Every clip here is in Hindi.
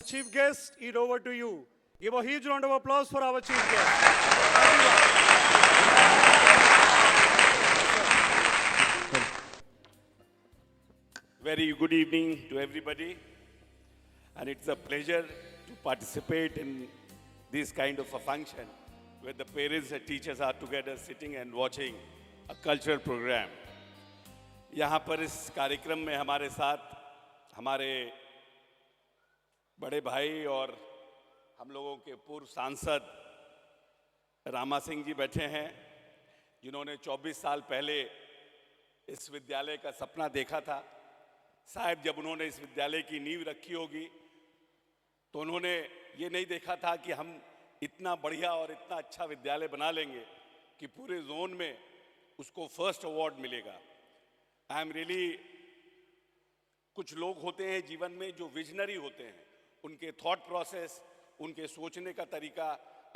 Chief guest, it over to you. Give a huge round of applause for our chief guest. Very good evening to everybody, and it's a pleasure to participate in this kind of a function where the parents and teachers are together sitting and watching a cultural program. यहाँ पर इस कार्यक्रम में हमारे साथ हमारे बड़े भाई और हम लोगों के पूर्व सांसद रामा सिंह जी बैठे हैं, जिन्होंने 24 साल पहले इस विद्यालय का सपना देखा था। शायद जब उन्होंने इस विद्यालय की नींव रखी होगी तो उन्होंने ये नहीं देखा था कि हम इतना बढ़िया और इतना अच्छा विद्यालय बना लेंगे कि पूरे जोन में उसको फर्स्ट अवार्ड मिलेगा। आई एम रियली, कुछ लोग होते हैं जीवन में जो विजनरी होते हैं, उनके थॉट प्रोसेस, उनके सोचने का तरीका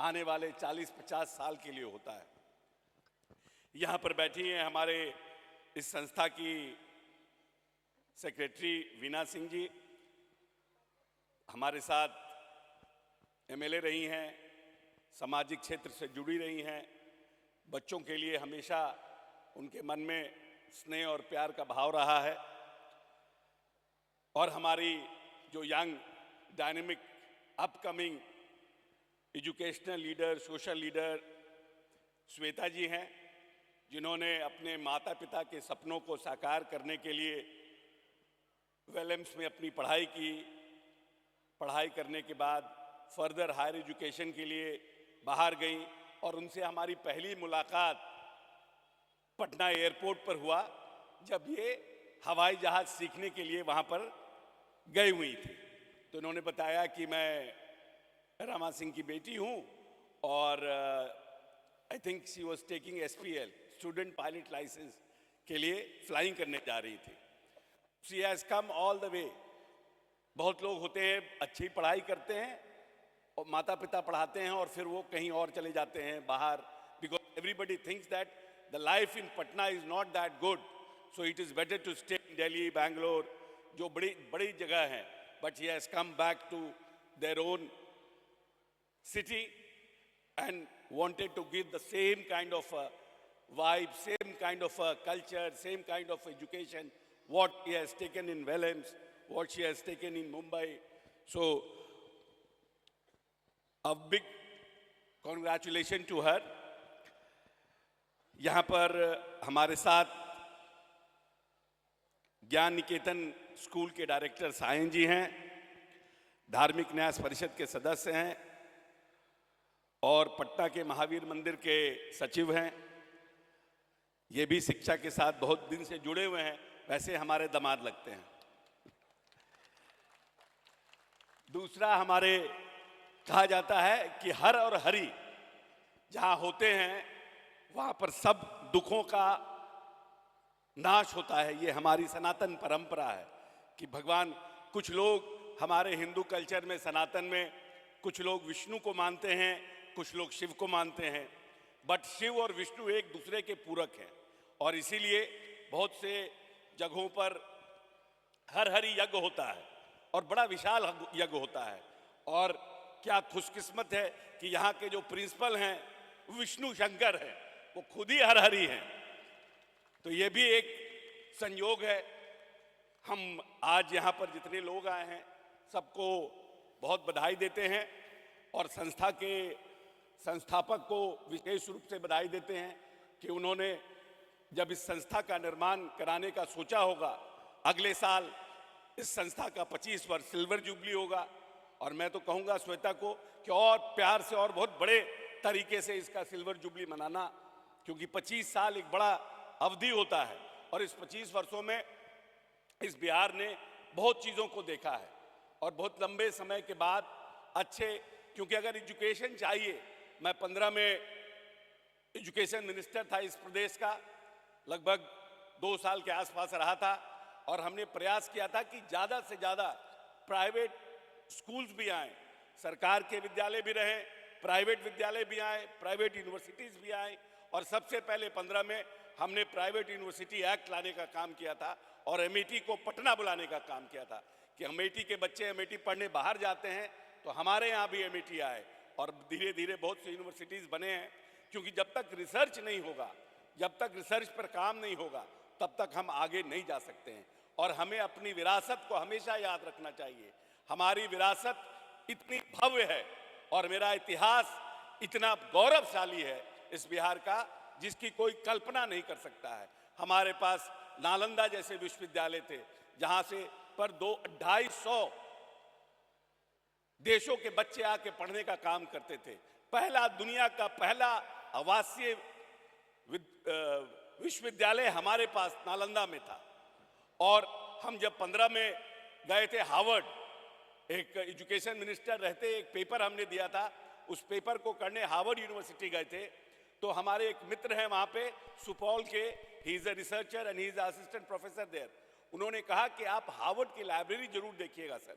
आने वाले 40-50 साल के लिए होता है। यहाँ पर बैठी हैं हमारे इस संस्था की सेक्रेटरी वीना सिंह जी, हमारे साथ एमएलए रही हैं, सामाजिक क्षेत्र से जुड़ी रही हैं, बच्चों के लिए हमेशा उनके मन में स्नेह और प्यार का भाव रहा है। और हमारी जो young dynamic upcoming educational leader, social leader Shweta ji हैं, जिन्होंने अपने माता पिता के सपनों को साकार करने के लिए विलियम्स में अपनी पढ़ाई की। पढ़ाई करने के बाद फर्दर हायर एजुकेशन के लिए बाहर गई और उनसे हमारी पहली मुलाकात पटना एयरपोर्ट पर हुआ, जब ये हवाई जहाज़ सीखने के लिए वहाँ पर गई हुई थी। तो उन्होंने बताया कि मैं रामा सिंह की बेटी हूँ और I think she was taking SPL, student pilot licence के लिए फ्लाइंग करने जा रही थी। She has come all the way. बहुत लोग होते हैं, अच्छी पढ़ाई करते हैं और माता पिता पढ़ाते हैं और फिर वो कहीं और चले जाते हैं बाहर, because everybody thinks that the life in Patna is not that good, so it is better to stay in Delhi, Bangalore, जो बड़ी बड़ी जगह हैं। But he has come back to their own city and wanted to give the same kind of a vibe, same kind of a culture, same kind of education, what he has taken in Williams, what she has taken in Mumbai. So, a big congratulations to her. यहाँ पर हमारे साथ ज्ञान निकेतन स्कूल के डायरेक्टर सायन जी हैं, धार्मिक न्यास परिषद के सदस्य हैं और पटना के महावीर मंदिर के सचिव हैं। ये भी शिक्षा के साथ बहुत दिन से जुड़े हुए हैं, वैसे हमारे दामाद लगते हैं। दूसरा, हमारे कहा जाता है कि हर और हरि जहाँ होते हैं वहाँ पर सब दुखों का नाश होता है। ये हमारी सनातन परंपरा है कि भगवान, कुछ लोग हमारे हिंदू कल्चर में, सनातन में, कुछ लोग विष्णु को मानते हैं, कुछ लोग शिव को मानते हैं, बट शिव और विष्णु एक दूसरे के पूरक हैं और इसीलिए बहुत से जगहों पर हर हरि यज्ञ होता है और बड़ा विशाल यज्ञ होता है। और क्या खुशकिस्मत है कि यहाँ के जो प्रिंसिपल हैं विष्णु शंकर हैं, वो खुद ही हर हरि हैं। तो ये भी एक संयोग है। हम आज यहाँ पर जितने लोग आए हैं सबको बहुत बधाई देते हैं और संस्था के संस्थापक को विशेष रूप से बधाई देते हैं कि उन्होंने जब इस संस्था का निर्माण कराने का सोचा होगा, अगले साल इस संस्था का 25 वर्ष सिल्वर जुबली होगा और मैं तो कहूँगा श्वेता को कि और प्यार से और बहुत बड़े तरीके से इसका सिल्वर जुबली मनाना, क्योंकि 25 साल एक बड़ा अवधि होता है और इस 25 वर्षों में इस बिहार ने बहुत चीज़ों को देखा है और बहुत लंबे समय के बाद अच्छे, क्योंकि अगर एजुकेशन चाहिए, मैं 15 में एजुकेशन मिनिस्टर था इस प्रदेश का, लगभग 2 साल के आसपास रहा था और हमने प्रयास किया था कि ज़्यादा से ज़्यादा प्राइवेट स्कूल्स भी आए, सरकार के विद्यालय भी रहे, प्राइवेट विद्यालय भी आए, प्राइवेट यूनिवर्सिटीज़ भी आए और सबसे पहले 15 में हमने प्राइवेट यूनिवर्सिटी एक्ट लाने का काम किया था और एमईटी को पटना बुलाने का काम किया था कि अमेठी के बच्चे अमेठी पढ़ने बाहर जाते हैं तो हमारे यहाँ भी अमेठी आए, और धीरे धीरे बहुत सी यूनिवर्सिटीज़ बने हैं। क्योंकि जब तक रिसर्च नहीं होगा, जब तक रिसर्च पर काम नहीं होगा, तब तक हम आगे नहीं जा सकते हैं। और हमें अपनी विरासत को हमेशा याद रखना चाहिए। हमारी विरासत इतनी भव्य है और मेरा इतिहास इतना गौरवशाली है इस बिहार का, जिसकी कोई कल्पना नहीं कर सकता है। हमारे पास नालंदा जैसे विश्वविद्यालय थे जहां से पर 250 देशों के बच्चे आके पढ़ने का काम करते थे। पहला, दुनिया का पहला आवासीय विश्वविद्यालय हमारे पास नालंदा में था। और हम जब 15 में गए थे हार्वर्ड, एक एजुकेशन मिनिस्टर रहते, एक पेपर हमने दिया था, उस पेपर को करने हार्वर्ड यूनिवर्सिटी गए थे। तो हमारे एक मित्र हैं वहाँ पे सुपौल के, he is a researcher and he is assistant professor there. उन्होंने कहा कि आप हार्वर्ड की लाइब्रेरी जरूर देखिएगा सर।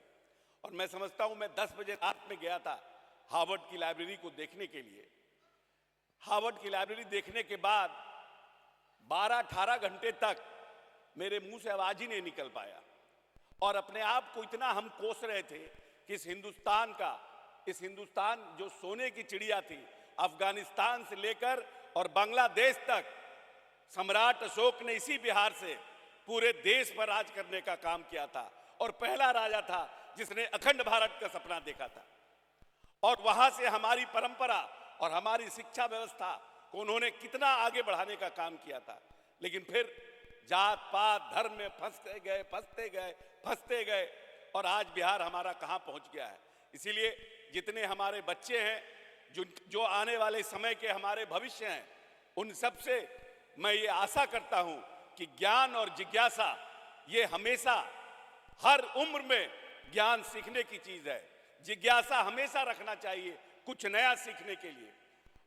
और मैं समझता हूँ, मैं 10 बजे रात में गया था हार्वर्ड की लाइब्रेरी को देखने के लिए। हार्वर्ड की लाइब्रेरी देखने के बाद 12-18 घंटे तक मेरे मुंह से आवाज ही नहीं निकल पाया। और अपने आप को इतना हम कोस रहे थे कि इस हिंदुस्तान जो सोने की चिड़िया थी, अफगानिस्तान से लेकर और बांग्लादेश तक सम्राट अशोक ने इसी बिहार से पूरे देश पर राज करने का काम किया था। और पहला राजा था जिसने अखंड भारत का सपना देखा था। और वहां से हमारी परंपरा और हमारी शिक्षा व्यवस्था को उन्होंने कितना आगे बढ़ाने का काम किया था। लेकिन फिर जात पात धर्म में फंसते गए और आज बिहार हमारा कहां पहुंच गया है। इसीलिए जितने हमारे बच्चे हैं, जो आने वाले समय के हमारे भविष्य हैं, उन सब से मैं ये आशा करता हूं कि ज्ञान और जिज्ञासा ये हमेशा हर उम्र में ज्ञान सीखने की चीज है। जिज्ञासा हमेशा रखना चाहिए कुछ नया सीखने के लिए।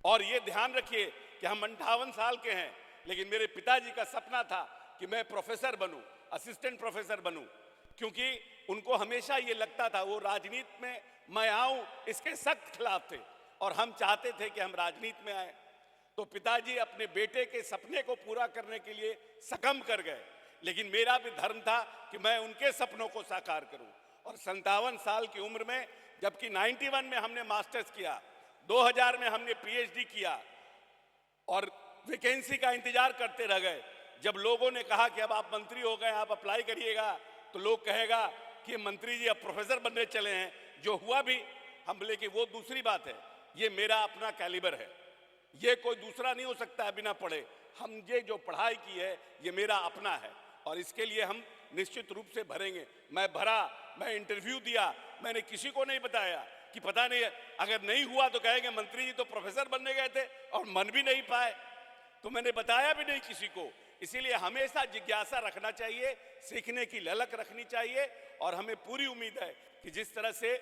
और ये ध्यान रखिए कि हम 58 साल के हैं, लेकिन मेरे पिताजी का सपना था कि मैं प्रोफेसर बनूं, असिस्टेंट प्रोफेसर बनूं, क्योंकि उनको हमेशा ये लगता था, वो राजनीति में मैं आऊं इसके सख्त खिलाफ थे और हम चाहते थे कि हम राजनीति में आए। तो पिताजी अपने बेटे के सपने को पूरा करने के लिए सकम कर गए, लेकिन मेरा भी धर्म था कि मैं उनके सपनों को साकार करूं। और 57 साल की उम्र में, जबकि 91 में हमने मास्टर्स किया, 2000 में हमने पीएचडी किया और वैकेंसी का इंतजार करते रह गए। जब लोगों ने कहा कि अब आप मंत्री हो गए, आप अप्लाई करिएगा, तो लोग कहेगा कि मंत्री जी अब प्रोफेसर बनने चले हैं, जो हुआ भी। हम बोले कि वो दूसरी बात है, ये मेरा अपना कैलिबर है, ये कोई दूसरा नहीं हो सकता है बिना पढ़े। हम ये जो पढ़ाई की है ये मेरा अपना है और इसके लिए हम निश्चित रूप से भरेंगे। मैं इंटरव्यू दिया, मैंने किसी को नहीं बताया कि पता नहीं अगर नहीं हुआ तो कहेंगे मंत्री जी तो प्रोफेसर बनने गए थे और मन भी नहीं पाए, तो मैंने बताया भी नहीं किसी को। इसीलिए हमेशा जिज्ञासा रखना चाहिए, सीखने की ललक रखनी चाहिए। और हमें पूरी उम्मीद है कि जिस तरह से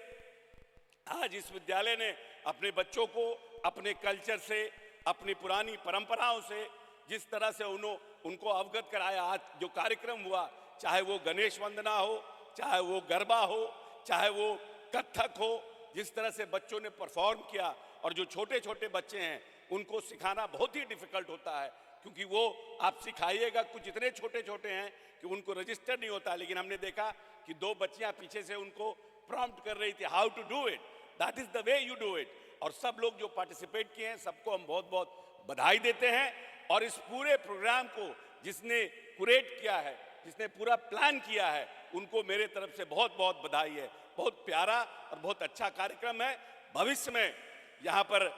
आज इस विद्यालय ने अपने बच्चों को अपने कल्चर से, अपनी पुरानी परंपराओं से जिस तरह से उनको अवगत कराया, आज जो कार्यक्रम हुआ, चाहे वो गणेश वंदना हो, चाहे वो गरबा हो, चाहे वो कथक हो, जिस तरह से बच्चों ने परफॉर्म किया। और जो छोटे छोटे बच्चे हैं उनको सिखाना बहुत ही डिफिकल्ट होता है, क्योंकि वो आप सिखाइएगा, कुछ इतने छोटे छोटे हैं कि उनको रजिस्टर नहीं होता। लेकिन हमने देखा कि 2 बच्चियां पीछे से उनको प्रॉम्प्ट कर रही थी, how to do it, that is the way you do it. और सब लोग जो पार्टिसिपेट किए हैं सबको हम बहुत बहुत बधाई देते हैं। और इस पूरे प्रोग्राम को जिसने क्यूरेट किया है, जिसने पूरा प्लान किया है, उनको मेरे तरफ से बहुत बहुत बधाई है। बहुत प्यारा और बहुत अच्छा कार्यक्रम है। भविष्य में यहाँ पर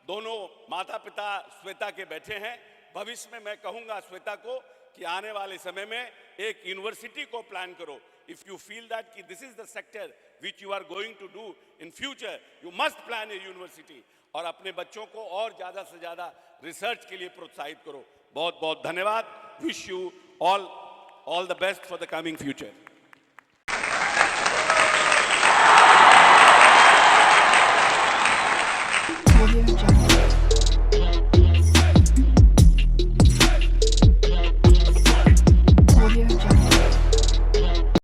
दोनों माता पिता श्वेता के बैठे हैं। भविष्य में मैं कहूँगा श्वेता को कि आने वाले समय में एक यूनिवर्सिटी को प्लान करो। इफ यू फील दैट कि this is the sector which you are going to do in future, you must plan a university. और अपने बच्चों को और ज़्यादा से ज़्यादा रिसर्च के लिए प्रोत्साहित करो। बहुत बहुत धन्यवाद। Wish you all the best for the coming future.